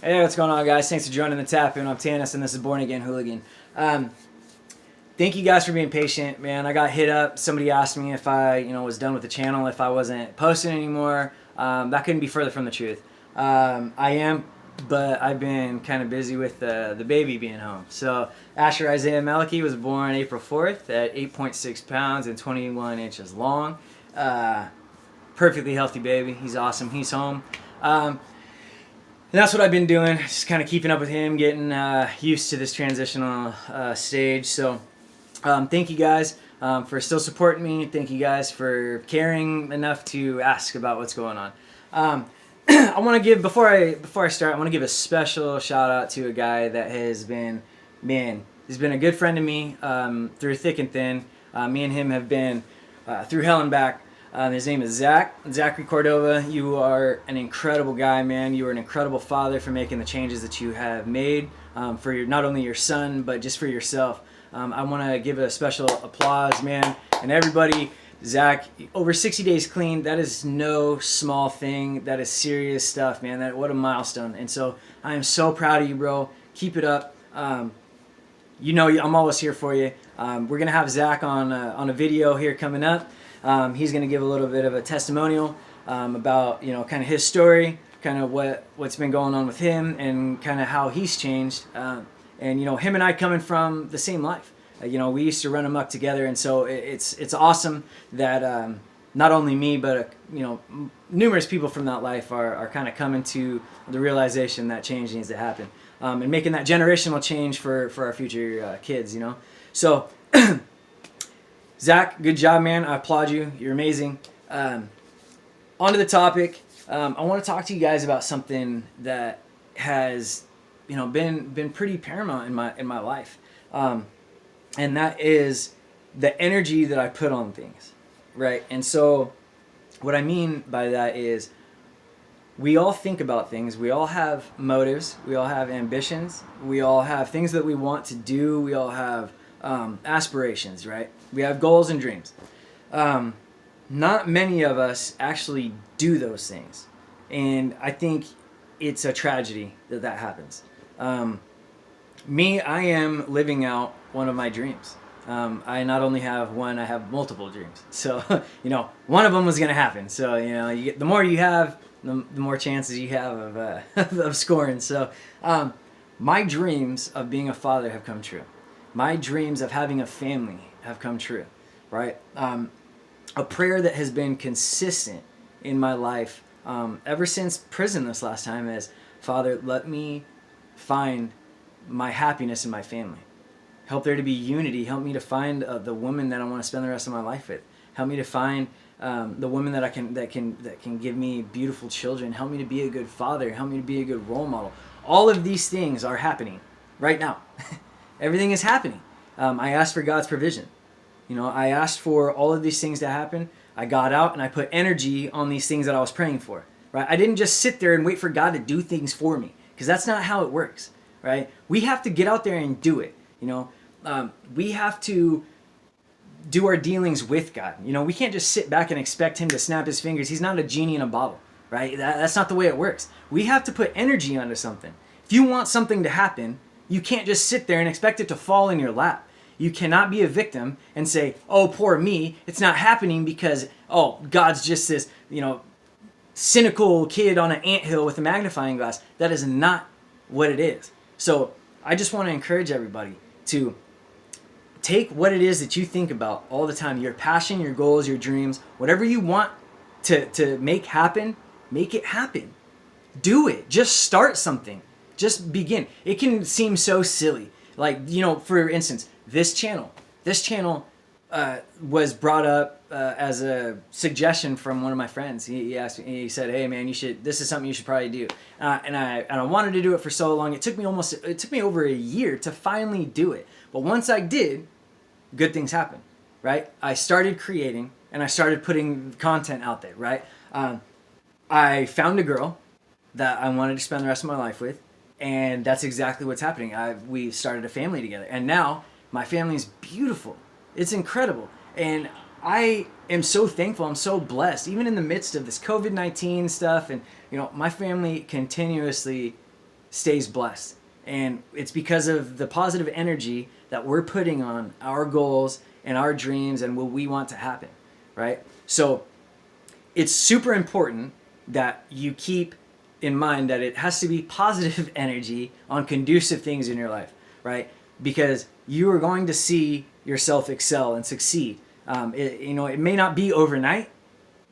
Hey, what's going on, guys? Thanks for joining the tap in. I'm Tanis, and this is Born Again Hooligan. Thank you guys for being patient, man. I got hit up. Somebody asked me if I, was done with the channel, if I wasn't posting anymore. That couldn't be further from the truth. I am, but I've been kind of busy with the baby being home. So Asher Isaiah Meliki was born April 4th at 8.6 pounds and 21 inches long. Perfectly healthy baby. He's awesome. He's home. And that's what I've been doing, just kind of keeping up with him, getting used to this transitional stage. So thank you guys for still supporting me. Thank you guys for caring enough to ask about what's going on. I want to give, before I start, I want to give a special shout out to a guy that has been, he's been a good friend to me through thick and thin. Me and him have been through hell and back. His name is Zachary Cordova. You are an incredible guy, man. You are an incredible father for making the changes that you have made for not only your son, but just for yourself. I want to give a special applause, man. And everybody, Zach, over 60 days clean, that is no small thing. That is serious stuff, man. What a milestone. And so I am so proud of you, bro. Keep it up. I'm always here for you. We're going to have Zach on a video here coming up. He's going to give a little bit of a testimonial about, kind of his story, kind of what's been going on with him and kind of how he's changed. And, him and I coming from the same life. We used to run amok together. And so it's awesome that not only me, but, numerous people from that life are kind of coming to the realization that change needs to happen. And making that generational change for our future kids, So... Zach, good job, man. I applaud you. You're amazing. On to the topic. I want to talk to you guys about something that has, been pretty paramount in my life, and that is the energy that I put on things, right? And so, what I mean by that is, we all think about things. We all have motives. We all have ambitions. We all have things that we want to do. We all have aspirations, right? We have goals and dreams. Not many of us actually do those things. And I think it's a tragedy that happens. I am living out one of my dreams. I not only have one, I have multiple dreams. So, one of them was going to happen. So, the more you have, the more chances you have of scoring. So, my dreams of being a father have come true. My dreams of having a family have come true, right? A prayer that has been consistent in my life ever since prison this last time is, Father, let me find my happiness in my family. Help there to be unity. Help me to find the woman that I want to spend the rest of my life with. Help me to find the woman that can give me beautiful children. Help me to be a good father. Help me to be a good role model. All of these things are happening right now. Everything is happening. I asked for God's provision. I asked for all of these things to happen. I got out and I put energy on these things that I was praying for. Right? I didn't just sit there and wait for God to do things for me, because that's not how it works. Right? We have to get out there and do it. We have to do our dealings with God. We can't just sit back and expect Him to snap His fingers. He's not a genie in a bottle. Right? That's not the way it works. We have to put energy onto something. If you want something to happen, you can't just sit there and expect it to fall in your lap. You cannot be a victim and say, oh, poor me, it's not happening because, oh, God's just this, cynical kid on an anthill with a magnifying glass. That is not what it is. So I just want to encourage everybody to take what it is that you think about all the time, your passion, your goals, your dreams, whatever you want to make happen, make it happen. Do it. Just start something. Just begin. It can seem so silly. Like, for instance, this channel was brought up as a suggestion from one of my friends. He asked me, he said, hey man, this is something you should probably do. And I wanted to do it for so long. It took me over a year to finally do it. But once I did, good things happened, right? I started creating and I started putting content out there, right? I found a girl that I wanted to spend the rest of my life with. And that's exactly what's happening. We started a family together. And now my family is beautiful. It's incredible. And I am so thankful. I'm so blessed. Even in the midst of this COVID-19 stuff. And, my family continuously stays blessed. And it's because of the positive energy that we're putting on our goals and our dreams and what we want to happen, right? So it's super important that you keep in mind that it has to be positive energy on conducive things in your life, right? Because you are going to see yourself excel and succeed. It may not be overnight,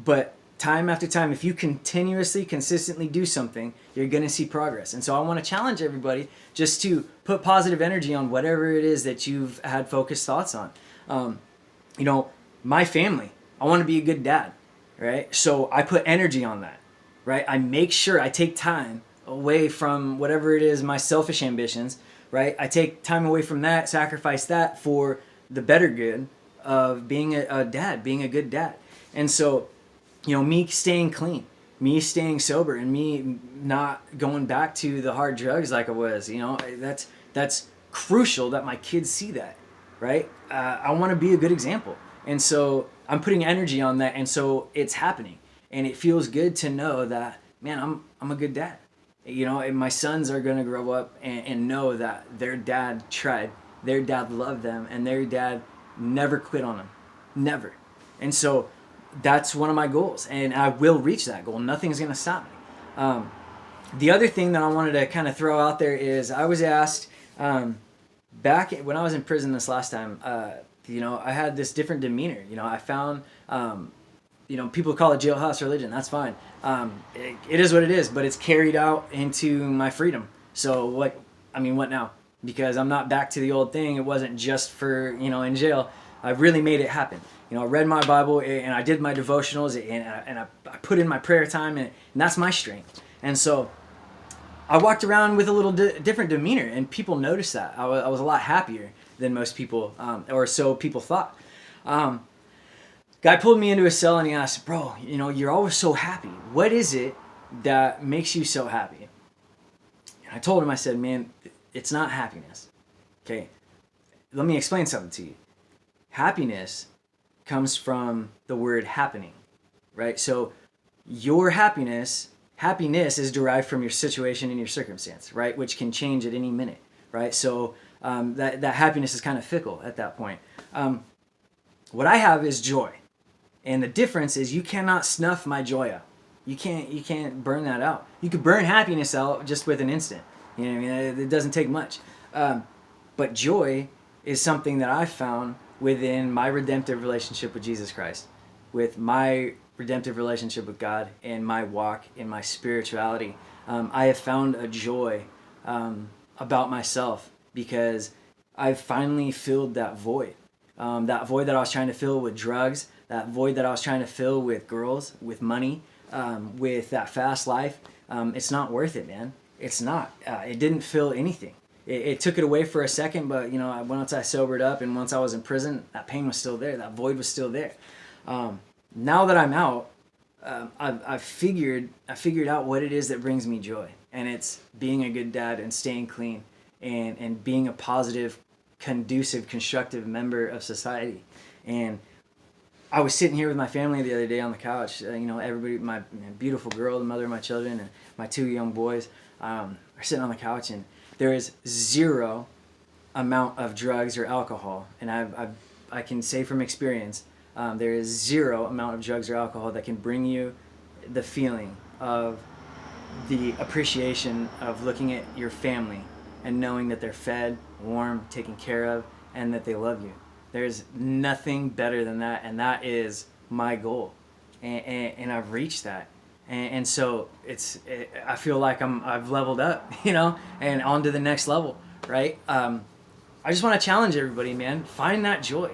but time after time, if you continuously, consistently do something, you're going to see progress. And so I want to challenge everybody just to put positive energy on whatever it is that you've had focused thoughts on. My family, I want to be a good dad, right? So I put energy on that, right? I make sure I take time away from whatever it is, my selfish ambitions, right? I take time away from that, sacrifice that for the better good of being a dad, being a good dad. And so, me staying clean, me staying sober, and me not going back to the hard drugs like I was, that's crucial that my kids see that, right? I want to be a good example. And so I'm putting energy on that, and so it's happening. And it feels good to know that, man, I'm a good dad. And my sons are going to grow up and know that their dad tried, their dad loved them, and their dad never quit on them. Never. And so that's one of my goals, and I will reach that goal. Nothing's going to stop me. The other thing that I wanted to kind of throw out there is I was asked back when I was in prison this last time, I had this different demeanor. I found, people call it jailhouse religion. That's fine. It is what it is, but it's carried out into my freedom. So what now? Because I'm not back to the old thing. It wasn't just for, in jail. I really made it happen. I read my Bible and I did my devotionals and I put in my prayer time and that's my strength. And so I walked around with a little different demeanor and people noticed that. I was a lot happier than most people, or so people thought. Guy pulled me into a cell and he asked, bro, you're always so happy. What is it that makes you so happy? And I told him, I said, man, it's not happiness. Okay, let me explain something to you. Happiness comes from the word happening, right? So your happiness is derived from your situation and your circumstance, right? Which can change at any minute, right? So that happiness is kind of fickle at that point. What I have is joy. And the difference is you cannot snuff my joy out. You can't burn that out. You could burn happiness out just with an instant. It doesn't take much. But joy is something that I found within my redemptive relationship with Jesus Christ, with my redemptive relationship with God and my walk in my spirituality. I have found a joy about myself because I've finally filled that void that I was trying to fill with drugs, that void that I was trying to fill with girls, with money, with that fast life. It's not worth it, man. It's not. It didn't fill anything. It took it away for a second, but once I sobered up and once I was in prison, that pain was still there. That void was still there. Now that I'm out, I've figured out what it is that brings me joy, and it's being a good dad and staying clean, and being a positive, conducive, constructive member of society. And I was sitting here with my family the other day on the couch. Everybody, my beautiful girl, the mother of my children, and my 2 young boys are sitting on the couch, and there is zero amount of drugs or alcohol, and I can say from experience, there is zero amount of drugs or alcohol that can bring you the feeling of the appreciation of looking at your family and knowing that they're fed, warm, taken care of, and that they love you. There's nothing better than that, and that is my goal, and I've reached that. And so I feel like I've leveled up, and on to the next level, right? I just want to challenge everybody, man. Find that joy.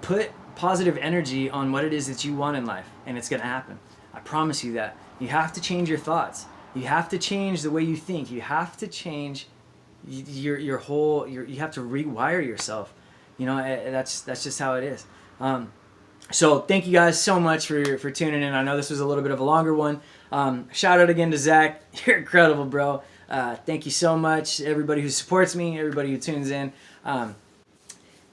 Put positive energy on what it is that you want in life, and it's going to happen. I promise you that. You have to change your thoughts. You have to change the way you think. You have to change your whole. You have to rewire yourself. That's just how it is. So thank you guys so much for tuning in. I know this was a little bit of a longer one. Shout out again to Zach. You're incredible, bro. Thank you so much, everybody who supports me, everybody who tunes in.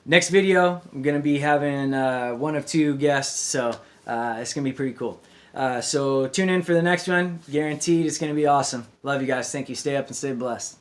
Next video, I'm going to be having one of two guests, so it's going to be pretty cool. So tune in for the next one. Guaranteed it's going to be awesome. Love you guys. Thank you. Stay up and stay blessed.